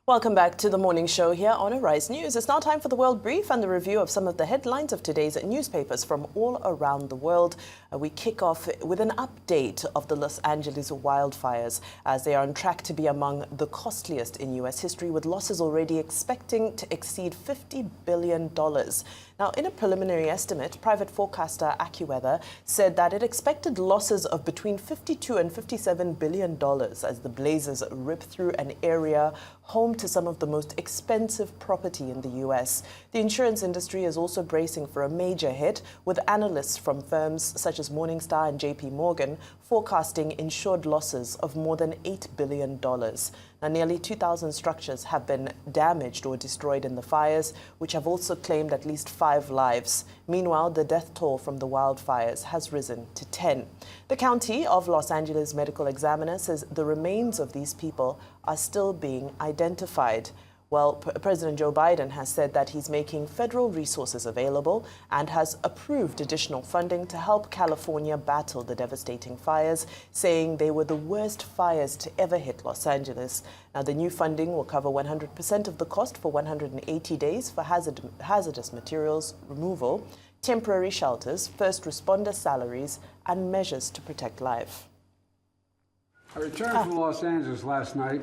Welcome back to the morning show here on Arise News. It's now time for the World Brief and the review of some of the headlines of today's newspapers from all around the world. We kick off with an update of the Los Angeles wildfires as they are on track to be among the costliest in U.S. history, with losses already expecting to exceed $50 billion. Now, in a preliminary estimate, private forecaster AccuWeather said that it expected losses of between $52 and $57 billion as the blazes rip through an area home to some of the most expensive property in the U.S. The insurance industry is also bracing for a major hit, with analysts from firms such as Morningstar and JP Morgan forecasting insured losses of more than $8 billion. Now, nearly 2,000 structures have been damaged or destroyed in the fires, which have also claimed at least 5 lives. Meanwhile, the death toll from the wildfires has risen to 10. The County of Los Angeles medical examiner says the remains of these people are still being identified. Well, President Joe Biden has said that he's making federal resources available and has approved additional funding to help California battle the devastating fires, saying they were the worst fires to ever hit Los Angeles. Now, the new funding will cover 100% of the cost for 180 days for hazardous materials removal, temporary shelters, first responder salaries, and measures to protect life. I returned from Los Angeles last night,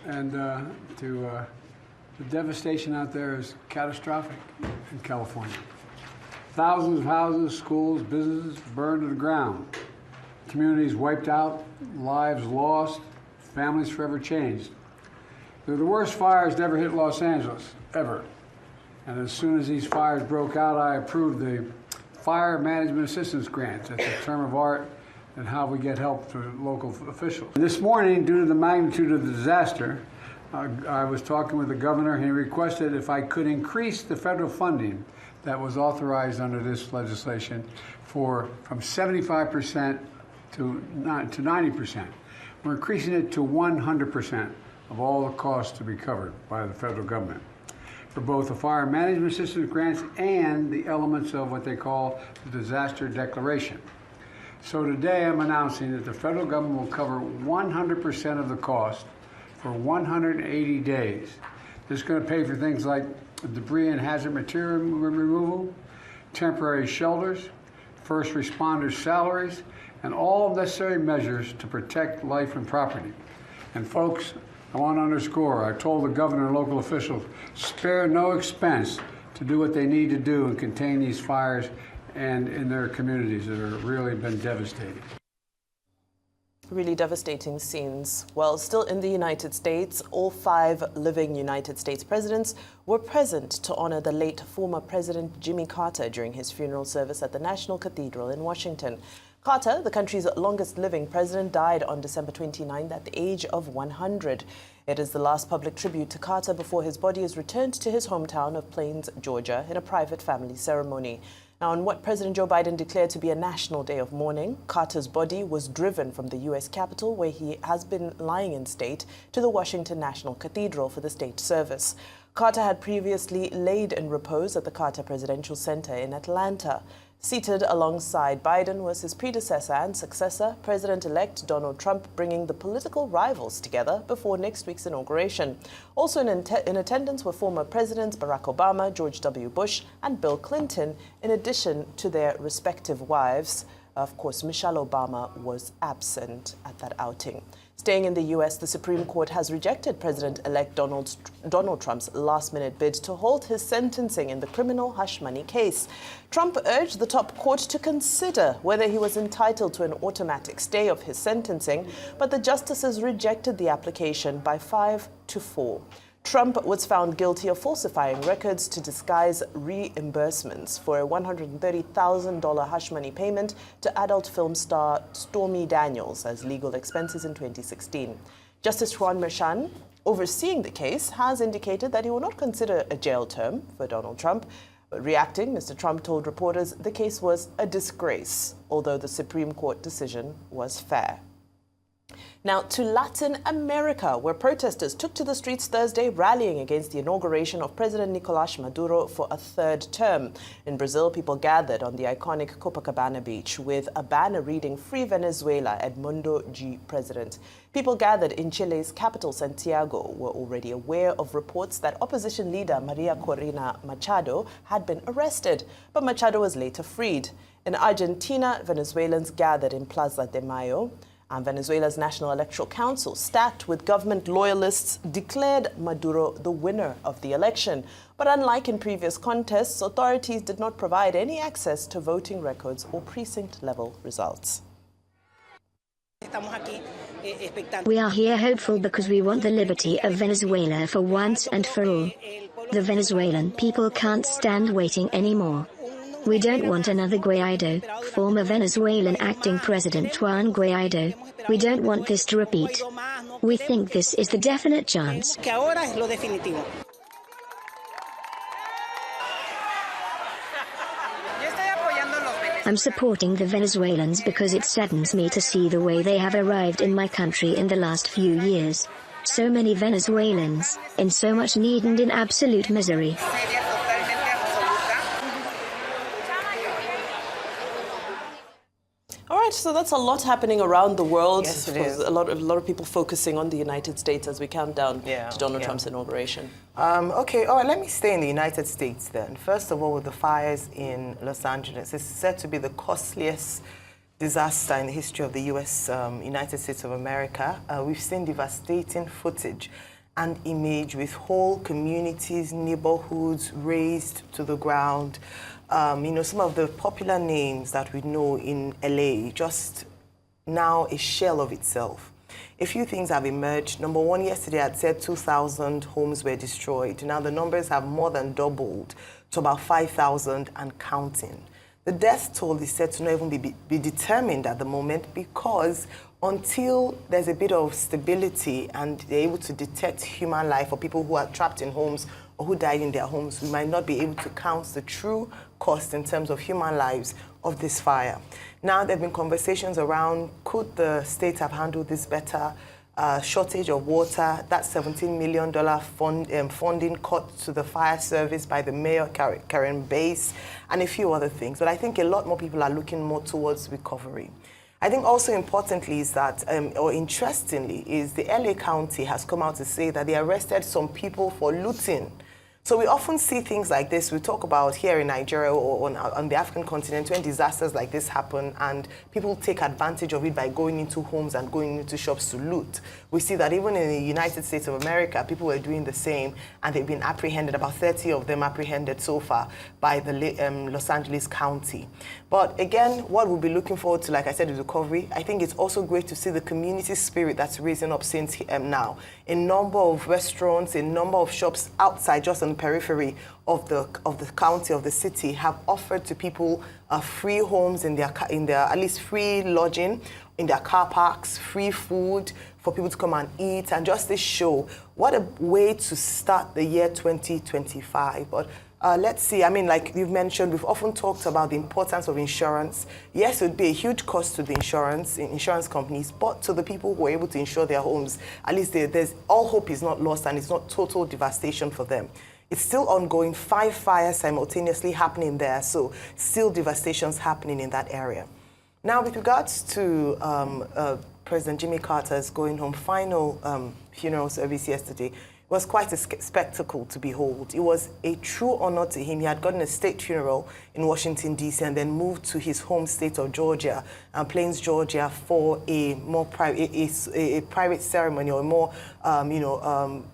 and the devastation out there is catastrophic in California. Thousands of houses, schools, businesses burned to the ground. Communities wiped out, lives lost, families forever changed. They're the worst fires to ever hit Los Angeles, ever. And as soon as these fires broke out, I approved the Fire Management Assistance Grants. That's a term of art and how we get help to local officials. This morning, due to the magnitude of the disaster, I was talking with the governor, and he requested if I could increase the federal funding that was authorized under this legislation from 75% to 90%. We're increasing it to 100% of all the costs to be covered by the federal government for both the fire management assistance grants and the elements of what they call the disaster declaration. So today I'm announcing that the federal government will cover 100% of the cost for 180 days. This is going to pay for things like debris and hazard material removal, temporary shelters, first responders' salaries, and all necessary measures to protect life and property. And folks, I want to underscore, I told the governor and local officials, spare no expense to do what they need to do and contain these fires and in their communities that have really been devastating. Really devastating scenes. Well, still in the United States, all 5 living United States presidents were present to honor the late former President Jimmy Carter during his funeral service at the National Cathedral in Washington. Carter, the country's longest living president, died on December 29th at the age of 100. It is the last public tribute to Carter before his body is returned to his hometown of Plains, Georgia, in a private family ceremony. Now, on what President Joe Biden declared to be a national day of mourning, Carter's body was driven from the U.S. Capitol, where he has been lying in state, to the Washington National Cathedral for the state service. Carter had previously laid in repose at the Carter Presidential Center in Atlanta. Seated alongside Biden was his predecessor and successor, President-elect Donald Trump, bringing the political rivals together before next week's inauguration. Also in attendance were former Presidents Barack Obama, George W. Bush, and Bill Clinton, in addition to their respective wives. Of course, Michelle Obama was absent at that outing. Staying in the U.S., the Supreme Court has rejected President-elect Donald Trump's last-minute bid to halt his sentencing in the criminal hush money case. Trump urged the top court to consider whether he was entitled to an automatic stay of his sentencing, but the justices rejected the application by 5-4. Trump was found guilty of falsifying records to disguise reimbursements for a $130,000 hush money payment to adult film star Stormy Daniels as legal expenses in 2016. Justice Juan Merchan, overseeing the case, has indicated that he will not consider a jail term for Donald Trump. But reacting, Mr. Trump told reporters the case was a disgrace, although the Supreme Court decision was fair. Now to Latin America, where protesters took to the streets Thursday rallying against the inauguration of President Nicolás Maduro for a third term. In Brazil, people gathered on the iconic Copacabana beach with a banner reading "Free Venezuela, Edmundo G. President." People gathered in Chile's capital, Santiago, were already aware of reports that opposition leader Maria Corina Machado had been arrested, but Machado was later freed. In Argentina, Venezuelans gathered in Plaza de Mayo. And Venezuela's National Electoral Council, stacked with government loyalists, declared Maduro the winner of the election. But unlike in previous contests, authorities did not provide any access to voting records or precinct-level results. We are here hopeful because we want the liberty of Venezuela for once and for all. The Venezuelan people can't stand waiting anymore. We don't want another Guaido, former Venezuelan acting president Juan Guaido. We don't want this to repeat. We think this is the definite chance. I'm supporting the Venezuelans because it saddens me to see the way they have arrived in my country in the last few years. So many Venezuelans, in so much need and in absolute misery. All right, so that's a lot happening around the world. Yes, it is. A lot of people focusing on the United States as we count down to Donald Trump's inauguration. Okay, all right, let me stay in the United States then. First of all, with the fires in Los Angeles, it's said to be the costliest disaster in the history of the United States of America. We've seen devastating footage and image with whole communities, neighborhoods razed to the ground. Some of the popular names that we know in LA, just now a shell of itself. A few things have emerged. Number one, yesterday I'd said 2,000 homes were destroyed. Now the numbers have more than doubled to about 5,000 and counting. The death toll is said to not even be determined at the moment because until there's a bit of stability and they're able to detect human life for people who are trapped in homes or who died in their homes, we might not be able to count the true cost in terms of human lives of this fire. Now, there have been conversations around, could the state have handled this better? Shortage of water, that $17 million funding cut to the fire service by the mayor, Karen Bass, and a few other things. But I think a lot more people are looking more towards recovery. I think also importantly is that, or interestingly, is the LA County has come out to say that they arrested some people for looting. So we often see things like this. We talk about here in Nigeria or on the African continent when disasters like this happen and people take advantage of it by going into homes and going into shops to loot. We see that even in the United States of America, people were doing the same and they've been apprehended, about 30 of them apprehended so far by the Los Angeles County. But again, what we'll be looking forward to, like I said, is recovery. I think it's also great to see the community spirit that's risen up since now. A number of restaurants, a number of shops outside, just on the periphery of the county, of the city, have offered to people free homes in their at least free lodging in their car parks, free food for people to come and eat, and just this show what a way to start the year 2025. But let's see, I mean, like you've mentioned, we've often talked about the importance of insurance. Yes, it would be a huge cost to the insurance companies, but to the people who are able to insure their homes, at least there's all hope is not lost and it's not total devastation for them. It's still ongoing, 5 fires simultaneously happening there, so still devastations happening in that area. Now, with regards to President Jimmy Carter's going home final funeral service yesterday, it was quite a spectacle to behold. It was a true honor to him. He had gotten a state funeral in Washington, D.C., and then moved to his home state of Georgia, Plains, Georgia, for a more private ceremony or a more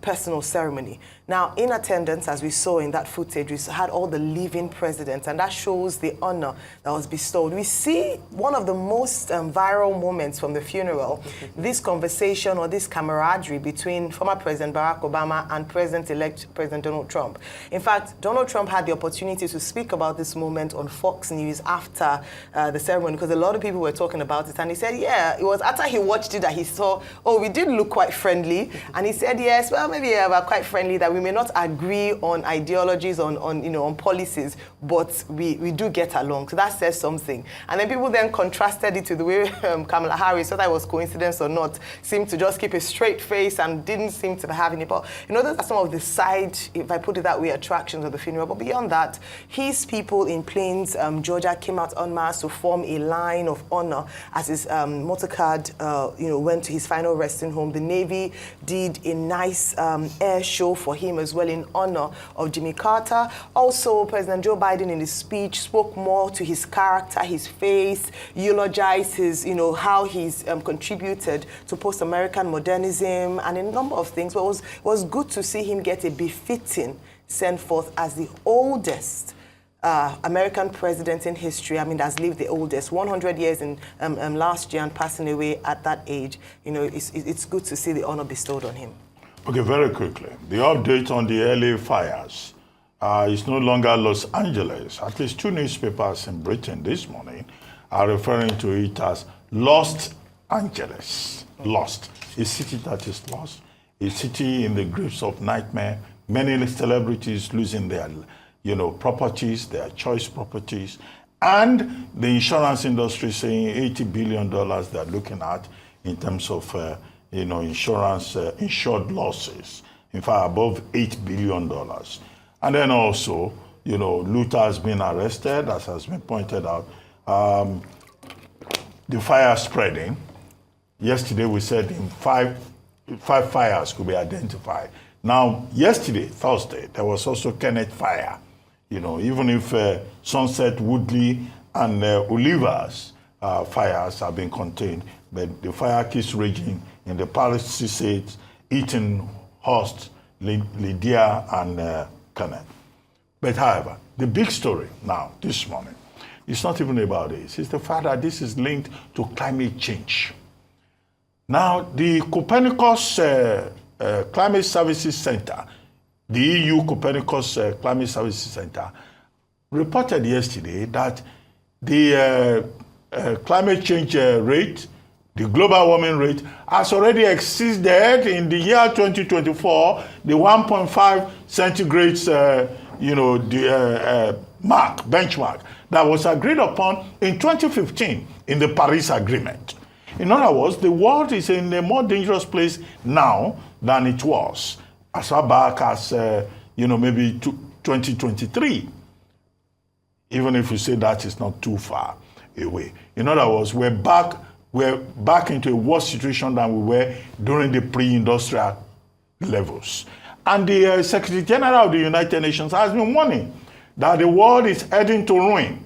personal ceremony. Now, in attendance, as we saw in that footage, we had all the living presidents, and that shows the honor that was bestowed. We see one of the most viral moments from the funeral, this conversation or this camaraderie between former President Barack Obama Obama and President-elect President Donald Trump. In fact, Donald Trump had the opportunity to speak about this moment on Fox News after the ceremony, because a lot of people were talking about it, and he said, yeah, it was after he watched it that he saw, oh, we did look quite friendly, and he said, yes, well, maybe we're quite friendly, that we may not agree on ideologies, on policies, but we do get along. So that says something. And then people then contrasted it to the way Kamala Harris, whether it was coincidence or not, seemed to just keep a straight face and didn't seem to have any. But those are some of the side, if I put it that way, attractions of the funeral. But beyond that, his people in Plains, Georgia, came out en masse to form a line of honor as his motorcade, went to his final resting home. The Navy did a nice air show for him as well in honor of Jimmy Carter. Also, President Joe Biden in his speech spoke more to his character, his face, eulogized his, how he's contributed to post-American modernism and a number of things. But it was good to see him get a befitting send forth as the oldest American president in history. I mean, that's lived the oldest, 100 years in last year, and passing away at that age. It's good to see the honor bestowed on him. Okay, very quickly. The update on the LA fires is no longer Los Angeles. At least 2 newspapers in Britain this morning are referring to it as Lost Angeles. Lost. A city that is lost. A city in the grips of nightmare. Many celebrities losing their properties, their choice properties, and the insurance industry saying $80 billion they're looking at in terms of, insurance, insured losses. In fact, above $8 billion. And then also, Luther has been arrested, as has been pointed out. The fire spreading. Yesterday we said five fires could be identified. Now, yesterday, Thursday, there was also Kenneth Fire. Even if Sunset, Woodley, and Olivas fires have been contained, but the fire keeps raging in the Palisades, Eaton, Hurst, Lydia, and Kenneth. But however, the big story now, this morning, it's not even about this. It's the fact that this is linked to climate change. Now, the Copernicus Climate Services Center, the EU Copernicus Climate Services Center, reported yesterday that the climate change rate, the global warming rate, has already exceeded in the year 2024 the 1.5 centigrades, benchmark that was agreed upon in 2015 in the Paris Agreement. In other words, the world is in a more dangerous place now than it was as far back as, maybe 2023. Even if you say that is not too far away. In other words, we're back into a worse situation than we were during the pre-industrial levels. And the Secretary General of the United Nations has been warning that the world is heading to ruin.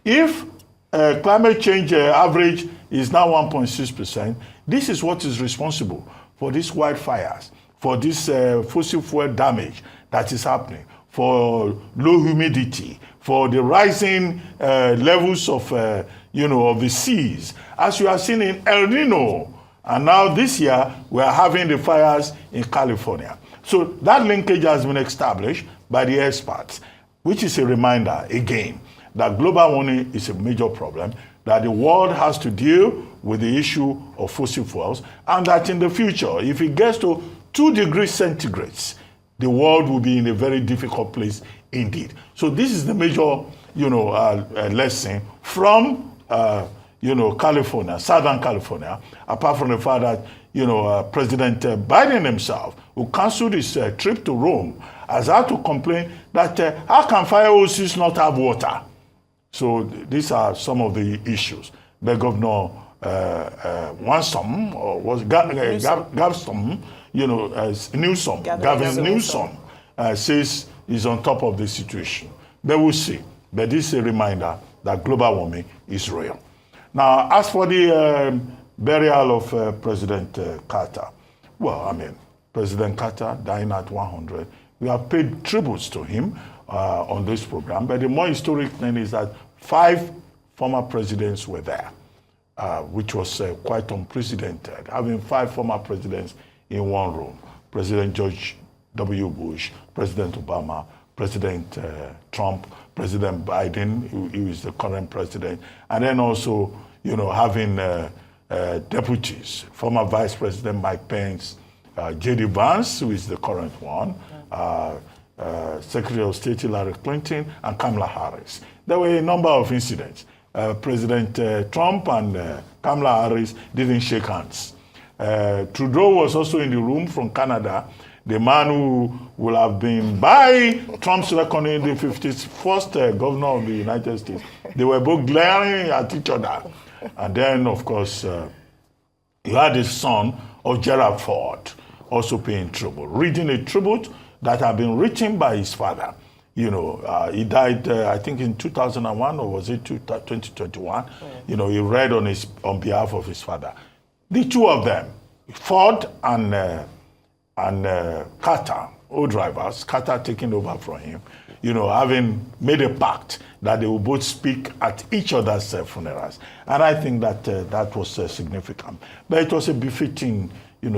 If climate change average is now 1.6%, this is what is responsible for these wildfires, for this fossil fuel damage that is happening, for low humidity, for the rising levels of the seas, as you have seen in El Nino. And now this year, we are having the fires in California. So that linkage has been established by the experts, which is a reminder, again, that global warming is a major problem, that the world has to deal with the issue of fossil fuels, and that in the future, if it gets to 2 degrees centigrade, the world will be in a very difficult place indeed. So this is the major, lesson from, California, Southern California, apart from the fact that, President Biden himself, who canceled his trip to Rome, has had to complain that how can fire hoses not have water? So these are some of the issues. The governor Gavin Newsom says he's on top of the situation. But we'll see. But this is a reminder that global warming is real. Now, as for the burial of President Carter, President Carter dying at 100, we have paid tributes to him on this program. But the more historic thing is that 5 former presidents were there, which was quite unprecedented, having 5 former presidents in one room. President George W. Bush, President Obama, President Trump, President Biden, who is the current president, and then also, having deputies, former Vice President Mike Pence, J.D. Vance, who is the current one, Secretary of State Hillary Clinton, and Kamala Harris. There were a number of incidents. President Trump and Kamala Harris didn't shake hands. Trudeau was also in the room from Canada, the man who will have been, by Trump's reckoning, the 51st governor of the United States. They were both glaring at each other. And then, of course, you had the son of Gerald Ford also paying tribute, reading a tribute that had been written by his father. He died, I think, in 2001, or was it 2021? He read on behalf of his father. The two of them, Ford and Carter, drivers, Carter taking over from him, having made a pact that they will both speak at each other's funerals. And I think that that was significant. But it was a befitting,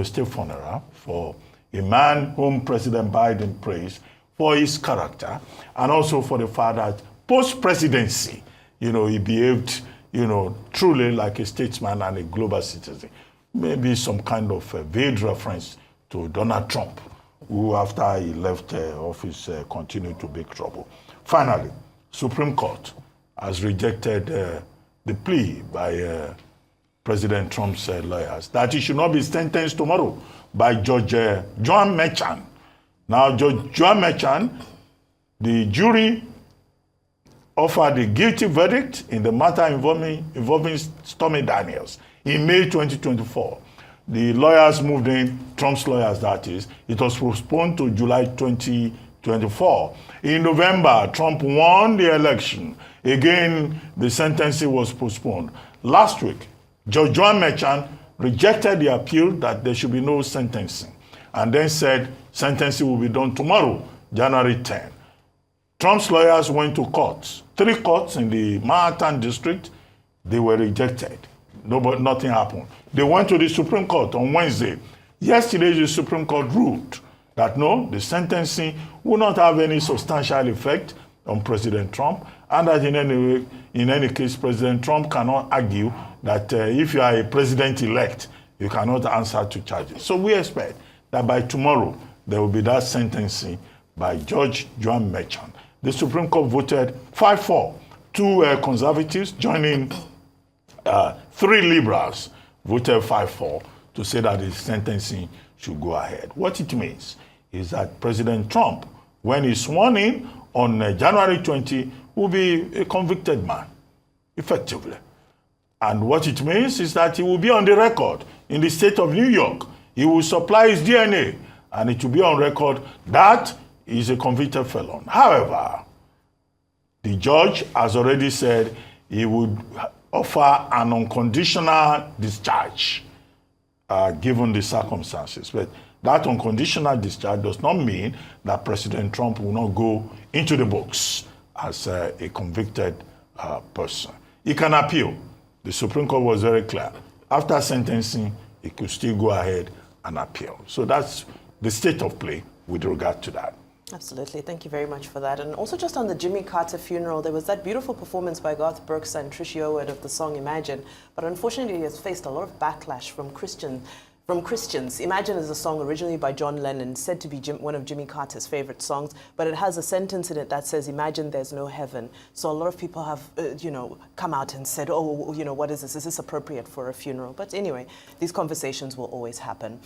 state funeral for a man whom President Biden praised for his character, and also for the fact that post-presidency, he behaved, truly like a statesman and a global citizen. Maybe some kind of veiled reference to Donald Trump, who after he left office continued to make trouble. Finally, Supreme Court has rejected the plea by President Trump's lawyers that he should not be sentenced tomorrow by Judge Joan Merchan. Now, Judge Joan Merchan, the jury offered a guilty verdict in the matter involving Stormy Daniels in May 2024. The lawyers moved in, Trump's lawyers that is, it was postponed to July 2024. In November, Trump won the election. Again, the sentencing was postponed. Last week, Judge Joan Merchan rejected the appeal that there should be no sentencing, and then said sentencing will be done tomorrow, January 10. Trump's lawyers went to courts, 3 courts in the Manhattan district. They were rejected. Nothing happened. They went to the Supreme Court on Wednesday. Yesterday, the Supreme Court ruled that no, the sentencing will not have any substantial effect on President Trump, and that in any case, President Trump cannot argue that if you are a president-elect, you cannot answer to charges. So we expect that by tomorrow, there will be that sentencing by Judge Joan Merchan. The Supreme Court voted 5-4. 2 conservatives joining 3 liberals voted 5-4 to say that the sentencing should go ahead. What it means is that President Trump, when he's sworn in on January 20, will be a convicted man, effectively. And what it means is that he will be on the record in the state of New York. He will supply his DNA, and it will be on record that he is a convicted felon. However, the judge has already said he would offer an unconditional discharge, given the circumstances. But that unconditional discharge does not mean that President Trump will not go into the books as a convicted person. He can appeal. The Supreme Court was very clear. After sentencing, he could still go ahead and appeal. So that's the state of play with regard to that. Absolutely. Thank you very much for that. And also just on the Jimmy Carter funeral, there was that beautiful performance by Garth Brooks and Trish Yearwood of the song Imagine. But unfortunately, he has faced a lot of backlash from Christians. Imagine is a song originally by John Lennon, said to be one of Jimmy Carter's favorite songs, but it has a sentence in it that says, imagine there's no heaven. So a lot of people have, come out and said, oh, what is this? Is this appropriate for a funeral? But anyway, these conversations will always happen.